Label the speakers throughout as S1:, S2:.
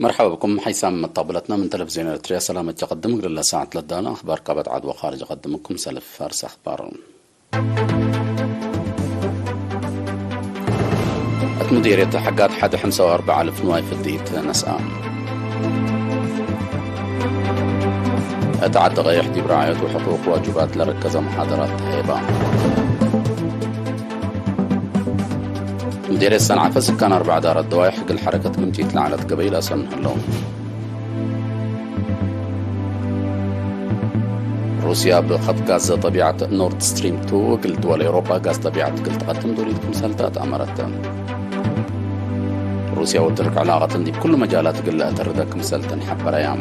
S1: مرحبا بكم. حيثم طابلتنا من تلفزيون إريتريا. سلام تقدم لله ساعة لدانا أخبار قابت عدوى خارج أقدمكم سلف فارس أخبار. مديرية حقات حد 45,000 نواي في الديت نسأم. أتعدى غيح دي برعاية وحقوق واجبات لركز محاضرات هيبة. مديرية صنعاء فسكان 4 دار الدوايح حق الحركة قمتيت لعنة قبيل أسن اللون. روسيا بخط غاز طبيعة نورد ستريم 2 قلت دول أوروبا غاز طبيعة قلت قدم دوليتكم سلطات أمرت. روسيا وترك علاقة دي بكل مجالات قلة تردك مسلطن حبر أيام.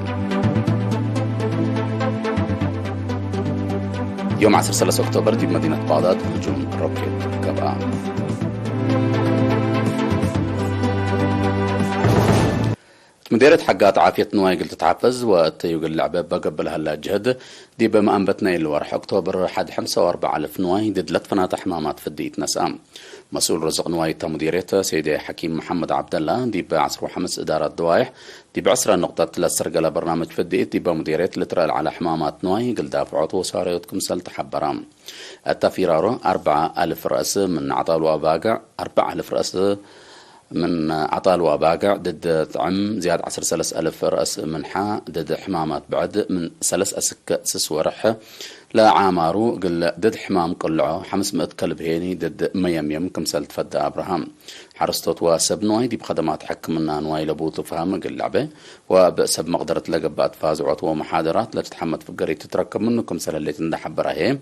S1: يوم 13 أكتوبر دي بمدينة بغداد هجوم روكيت كبا. مديرة حقات عافية نواي قلت تحفز وتيوق اللعبة بقبلها اللاجهد دي بما أنبتنا الورح أكتوبر حد 45,000 نواي ضد لطفنات حمامات في الديت نسأم. مسؤول رزق نواي تمديريته سيدي حكيم محمد عبد الله دي بعصر وحمس إدارة دوايح دي بعصر نقطة للسرقة لبرنامج في الديت دي بمديرية لترال على حمامات نواي قل دافعوت وصاريتكم سلت حبرام. التفيرارو 4,000 رأس من عطال وباقع 4,000 رأس من عطال وباقع ضد طعم زياد 13,000 رأس من حا ضد حمامات بعد من 3 أسك سسورح لا عامارو قل ضد حمام قلعو 500 كلب هيني ضد ميم كمسلت فد أبراهام حرستوت وسب نواي دي بخدمات حكمنا نواي لبوت فهم قل لعبه وبسب مقدرة لقبات فازعوت ومحاضرات لا تتحمد في قرية تتركب منكم سل اللي تندحب براهي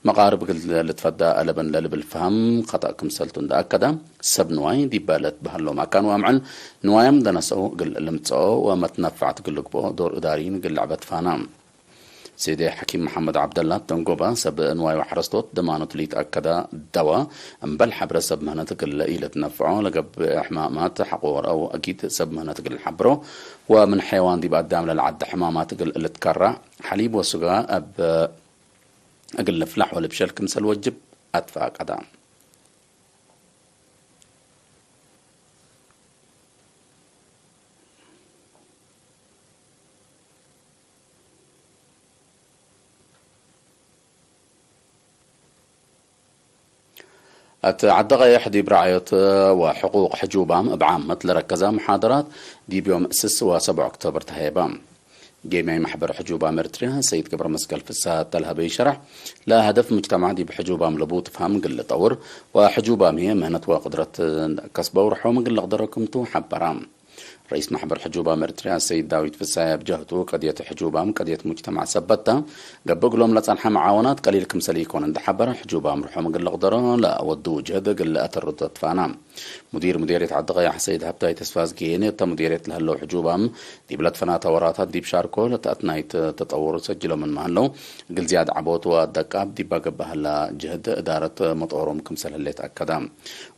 S1: مقارب قلت لتفدى ألبن للب الفهم خطأكم سلتون دا أكدا سب نواي دي بالت بهالو ما كان وامعن نوايم دنسو قل لمتسو وما تنفعت قلق بو دور إداريين قل لعبت فانام. سيدي حكيم محمد عبد الله تنقوبا سب نواي وحرستوت دمانو تليت أكدا دوا بل حبر سب مهنتك اللي تنفعو لقب حمامات حقور أو أكيد سب مهنتك الحبرو ومن حيوان دي بقدام للعد حمامات اللي تكرع حليب وسقاء أب أقل فلح ولا بشل كمسل وجب أدفع قدام. أتعدى غيح دي برعاية وحقوق حجوبام بعامة لركزة محاضرات دي بيوم 6 و7 أكتوبر تهيبام. جيمي محبر حجوبام إريتريا سيد كبر مسكال في الساعة تلها بيشرح لا هدف مجتمع دي بحجوبام لبوت فهم قل طور وحجوبام هي مهنة وقدرة كسبة ورحوم قل قدركم تو حبرام. رئيس محبر حجوبام إريتريا السيد داوود فسايا بجهته قضية حجوبام قضية مجتمع سبتها قبق لهم لتصنح معاونات قليل كمسلي يكون عند حبر حجوبام رحوم قل قدرة لا ودو جهد قل أتر فانام. مديرية عدغيا حسيد هبتاي تسفاز جيني مديرية لهلو حجوبام دي بلاد فناتا وراتات دي بشاركو لتأتنايت تطور سجلوا من مهلو قل زياد عبوت ودقاب دي باقب هلا جهد إدارة مطورهم كمسل اللي تأكدام.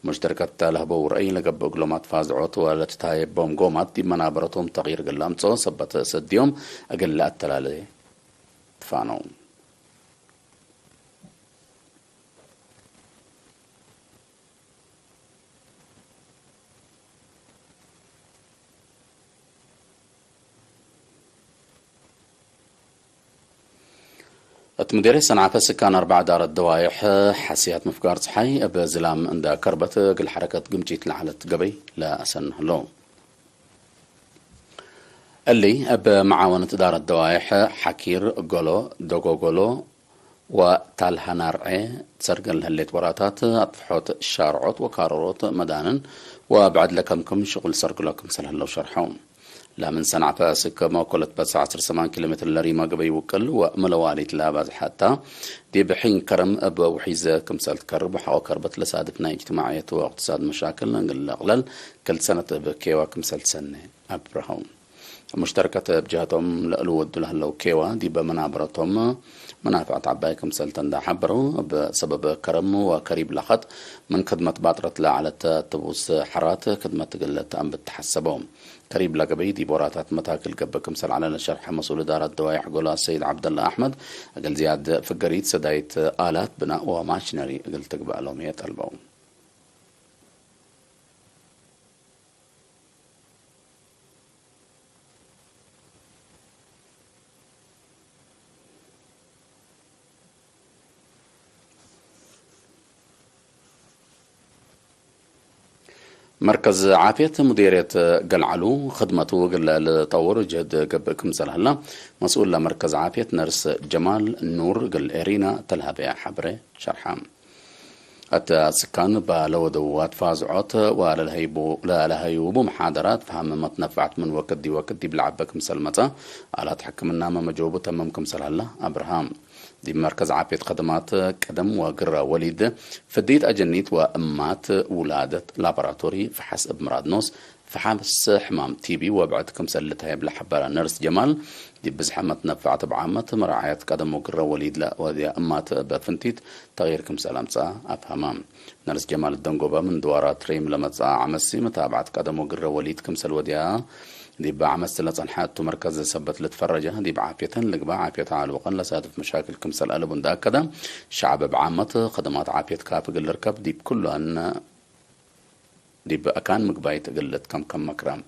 S1: مشتركة لهبو رأي لقب قلومات فازعوت ولتتايب بوم قومات دي منابرتهم تغيير قلامتو سبت سديوم أقل التلالي تفانو. مديرية صنعاء فسكان 4 دار الدوايح حسيات مفقار صحي بزلام عند كربت قل حركة قمتيت لحالة قبي لا أسن هلو اللي أب معاونة إدارة الدوايح حكير قولو دوغو قولو وتالها رعي تسرقل هالليت وراتات أطفحوت الشارعوت وكاروروت مدانا وبعد لكمكم شغل سرق لكم سلهلو شرحون. لا من صنعاء فاسك ما قلت بس 10 كيلومتر لريما قبي وكل وملوالي تلابز حتى دي بحين كرم أب وحيزة كمسال تكرب وحاو كربت لسادفنا اجتماعية واقتصاد مشاكل نقل أغلل كل سنة بكيوا كمسال سنة أبرهون. مشتركة بجهتهم لألود لهلو كيوا دي بمنابرتهم منافع تعباي كمسال تندا حبرو بسبب كرم وكريب لخط من خدمة باطرة على تبوس حرات خدمة قلت أم بتحسبهم. قريب لقبي دي بوراتات متاكل قبكم سل على الشرح مسؤول إدارة الدوايح قولا السيد عبد الله أحمد أقل زياد في القريد سدايت آلات بناء وماشينري أقل تقبع لهم يتقلبون. مركز عافية مديرية قلعلو خدمته قل لطور جهد قبكم سلهلا مسؤول لمركز عافية نرس جمال النور قل إرينا تلهبيا حبري شرحام السكان بالودوات فازعات ولا لهيبو محاضرات فهم متنفعت من وقت دي بلعبكم سلمته على تحكم النامة مجوبة تمامكم سلهلا أبراهام دي مركز عافية خدمات قدم وقرى وليد فديت أجنيت وأمات ولادة لابراتوري فحسب مرادنوس فحبس حمام تيبي وبعدكم سلتها بلحبارة نرس جمال دي بزحمة نفعت بعامة مراعية قدم وقرى وليد لا ودي أمات بفنتيت تغييركم سلامتا أفهمام نرس جمال الدنقوبة من دوارات ريم لما عمسي متابعة قدم وقرى وليد كمسل وديها دي بعمس لصنحات مركز سبت لتفرجه دي بعافية لقبا عافية على وقن لسادف مشاكل كمسل ألبون دا كذا شعب بعامة خدمات عافية كافق الركب دي بكله أن دي بأكان مقبايت قلت كم مكرام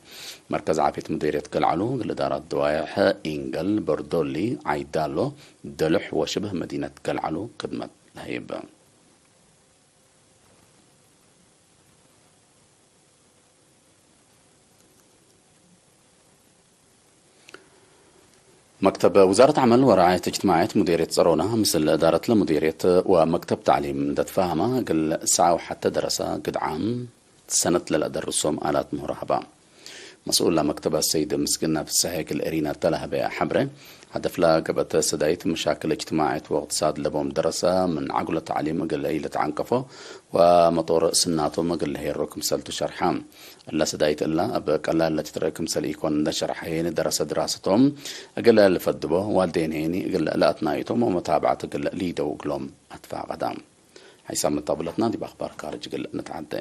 S1: مركز عافية مديرية قلعلو قل دارات دوايح إنجل بردولي عيدالو دلح وشبه مدينة قلعلو خدمة لهيب مكتب وزارة عمل ورعاية اجتماعية مديرية صرونة مثل إدارة المديرية ومكتب تعليم دتفاهمة قل ساعة وحتى دراسة قد عام سنة للأدرسهم آلات مهرهبة مسؤول لمكتب السيد مسكنة في السهيك الإرينا تلهبة حبرة هدف لا قبت سدايت مشاكل اجتماعية واقتصاد لبهم دراسة من عقل التعليم قل ليلة عنكفة ومطور سناتهم قل هي الركم سلتو شرحام الله سدايت الله أبقى الله اللي تتركم سليكون نشرح هيني دراسة دراستهم قل اللي فدبه والدين هيني قل لا أتنايتهم ومتابعة قل ليدو قلهم أدفع قدام حيسام طابلتنا دي بأخبار خارج قل نتعدى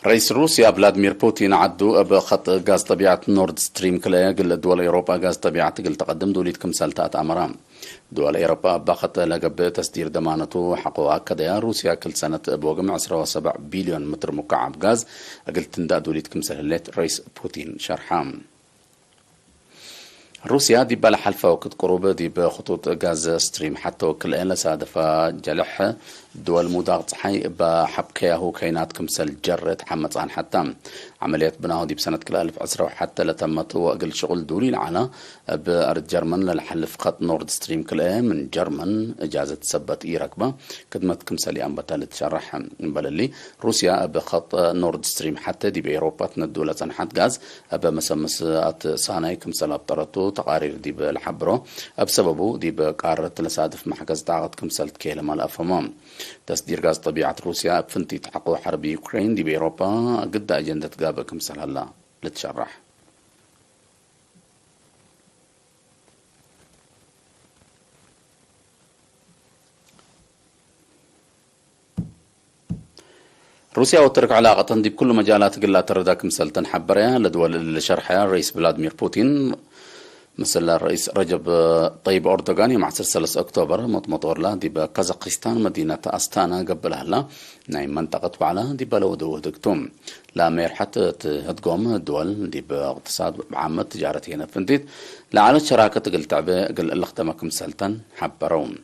S1: رئيس روسيا فلاديمير بوتين عدو بخط غاز طبيعة نورد ستريم كلا قل دول أوروبا غاز طبيعة قل تقدم دوليت كمسالتات أمرام دول أوروبا بخط لقب تسدير ضمانته حقوقها كذا روسيا كل سنة بوقم 17 بليون متر مكعب غاز قل تندى دوليت كمسالات رئيس بوتين شرحام روسيا دي بلا حلفة وقت قروبة دي بخطوط غاز ستريم حتى وكل لسادفة جلح دول مضاغط حي بحبكيه كينات كمسل جرت حمد عن حتى عمليات بناو دي بسنة كل 1010 وحتى لتمت وقل شغل دولي العنا بأرض جرمن للحلف خط نورد ستريم كل من جرمن إجازة سبت ركبة كدمت كمسل أنبتا لتشرح بللي روسيا بخط نورد ستريم حتى دي بأوروبا تندولة حد غاز بمسمسات صانعي كمسل أبطرتو تقارير دي بالحبرو بسببه دي بقارة لسادف محكز طاقت كمسل كيلما الأفهمام تصدير غاز طبيعة روسيا بفنتي تحقق حرب يوكرين دي بأوروبا قد أجندة قابة كمسل هلا لتشرح روسيا وترك علاقة دي بكل مجالات قلة تردى كمسل تنحبرها لدول الشرحة الرئيس فلاديمير بوتين مثل الرئيس رجب طيب أردوغان يوم 13 أكتوبر مطور له دي بكازاخستان مدينة أستانا قبل هلا نايم منطقة وعلا دي بلودو دكتوم لا ميرحة هتقوم الدول دي باقتصاد عامة تجارة هنا فنديت لعلى شراكة قل تعبي قل الاختمكم سلطان حبرون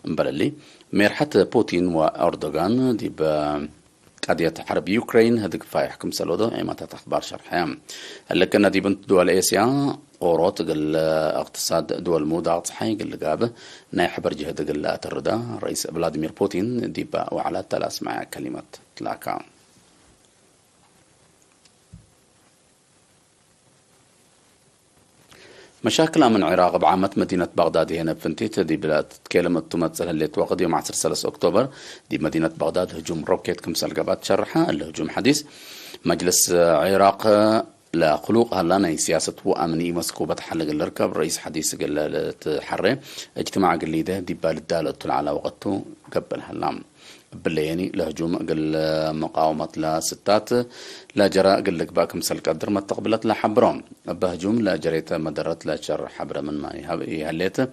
S1: مبللي ميرحة بوتين وأردوغان دي قضية حرب يوكرين هدك فايحكم سلودو ايماتات اخبار شرحيام لكن دي بنت دول اسيا اوروت قل اقتصاد دول مودات حي قل قابه ناي حبر جهد قل اتردا رئيس فلاديمير بوتين دي وعلى تلاس مع كلمة تلاكا مشاكل من العراق بعامة مدينة بغداد هنا بفنتيت دي بلاد تكلم تمثل اللي توقد يوم 13 أكتوبر دي مدينة بغداد هجوم روكيت كمسال قبات شرحة الهجوم حديث مجلس عراق لا خلوق هلانا سياسة وأمني مسكوبة حلق الركب رئيس حديث قال تحري اجتماع قال لي ده دي بالدالة على وقته قبل هلام باللياني لهجوم قل مقاومة لستات لا جراء قل لك باكم سلك قدر ما تقبلت لحبرون بهجوم لا جريت مدرت لا شر حبر من ما يهليته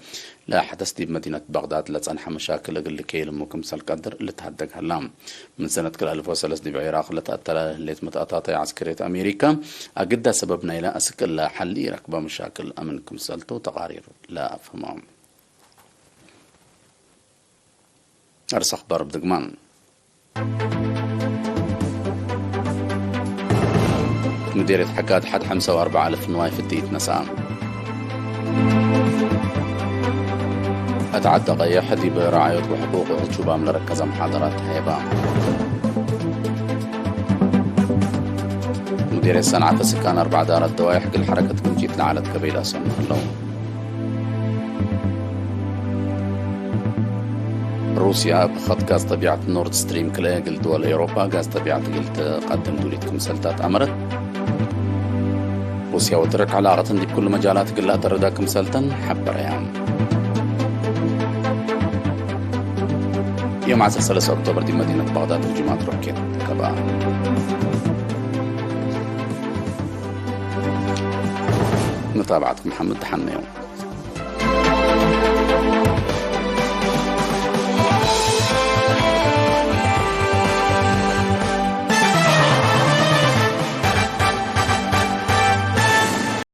S1: لا حدث دي بمدينة بغداد لتصنح مشاكل أقل كيل مكمسل قدر اللي تهدق هلام من سنة كل 2003 دي بعراق لتأتلا اللي متأتاتي عسكرية أمريكا أقدها سببنا إلى أسك لا حل ركبة مشاكل أمن كمسلتو تقارير لا أفهمهم أرسخ ضرب دقمان مديرية حكاد حد 45,000 نواي في الديت نسام أتعدى غير حدي برعاية وحقوق الشباب لركز محاضرات هيبان مديرية صنعاء السكان 4 دار الدواء حق الحركة كنجيت لعالة قبيلة سنة اللون روسيا بخط غاز طبيعة نورد ستريم كلا قلت دول أوروبا غاز طبيعة قلت قدم دوليتكم سلطات أمرت روسيا وترك علاقة دي بكل مجالات قلها ترداكم سلطن حبر أيام يوم 10 أكتوبر دي مدينة بغداد الجماعة روكيت كبار متابعتكم محمد تحنيو